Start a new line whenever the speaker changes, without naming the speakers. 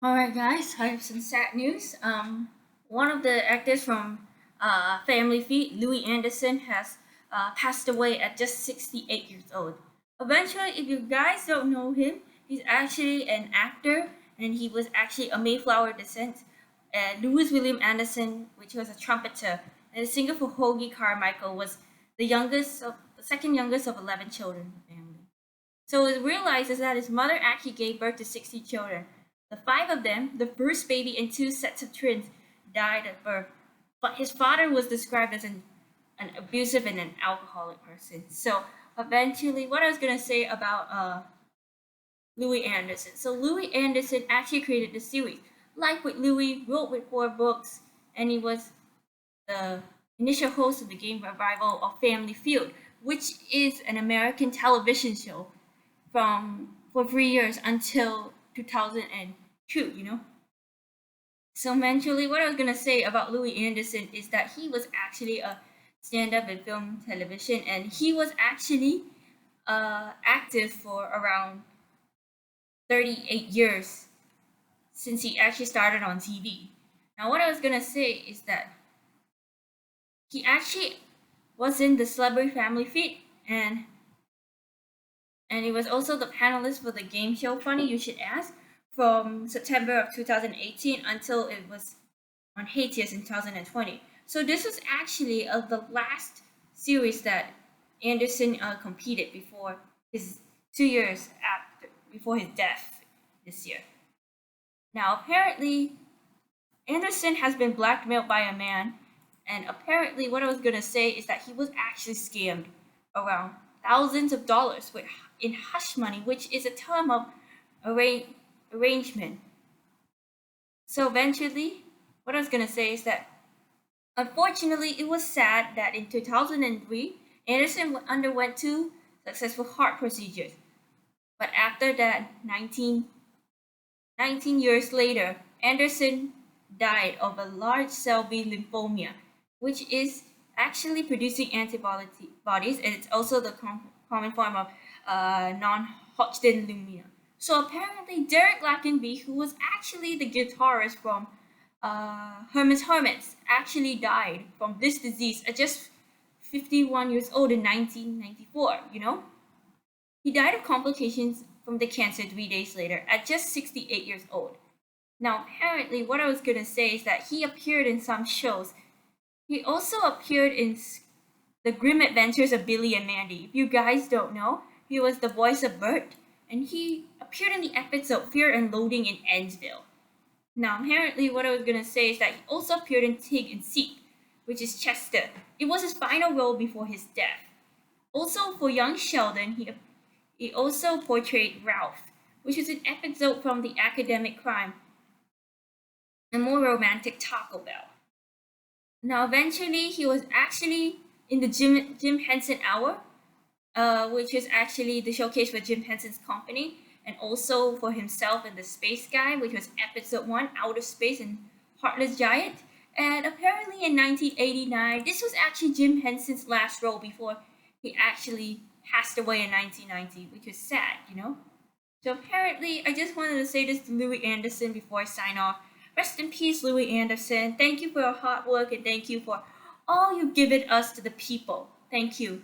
Alright, guys, I have some sad news. One of the actors from Family Feud, Louie Anderson, has passed away at just 68 years old. Eventually, if you guys don't know him, he's actually an actor and he was actually a Mayflower descent. Louis William Anderson, which was a trumpeter, and the singer for Hoagie Carmichael, was the second youngest of 11 children in the family. So it realizes that his mother actually gave birth to 60 children. The five of them, the first baby and two sets of twins, died at birth. But his father was described as an abusive and an alcoholic person. So eventually, what I was going to say about Louis Anderson. So Louis Anderson actually created the series. Like with Louis, wrote with four books, and he was the initial host of the game revival of Family Feud, which is an American television show from for 3 years until 2002. So eventually, what I was gonna say about Louis Anderson is that he was actually a stand-up in film, television, and he was actually active for around 38 years since he actually started on TV. Now, what I was gonna say is that he actually was in the Celebrity Family Feud, and he was also the panelist for the game show Funny You Should Ask from September of 2018 until it was on Haitius in 2020. So this was actually the last series that Anderson competed before his 2 years after before his death this year. Now apparently Anderson has been blackmailed by a man, and apparently what I was gonna say is that he was actually scammed around thousands of dollars with in hush money, which is a term of arra- arrangement. So eventually, what I was gonna say is that unfortunately, it was sad that in 2003, Anderson underwent two successful heart procedures. But after that, 19 years later, Anderson died of a large cell B lymphoma, which is actually producing antibodies, and it's also the common form of non-Hodgkin leukemia. So apparently, Derek Lackenby, who was actually the guitarist from Herman's Hermits, actually died from this disease at just 51 years old in 1994. He died of complications from the cancer 3 days later at just 68 years old. Now, apparently, what I was going to say is that he appeared in some shows. He also appeared in The Grim Adventures of Billy and Mandy. If you guys don't know, he was the voice of Bert, and he appeared in the episode Fear and Loathing in Endsville. Now, apparently, what I was going to say is that he also appeared in Tig and Seek, which is Chester. It was his final role before his death. Also, for young Sheldon, he also portrayed Ralph, which was an episode from the academic crime and more romantic Taco Bell. Now, eventually, he was actually in the Jim Henson Hour, which is actually the showcase for Jim Henson's company, and also for himself in The Space Guy, which was episode 1, Outer Space and Heartless Giant. And apparently in 1989, this was actually Jim Henson's last role before he actually passed away in 1990, which was sad. So apparently, I just wanted to say this to Louis Anderson before I sign off. Rest in peace, Louis Anderson. Thank you for your hard work and thank you for all you've given us to the people. Thank you.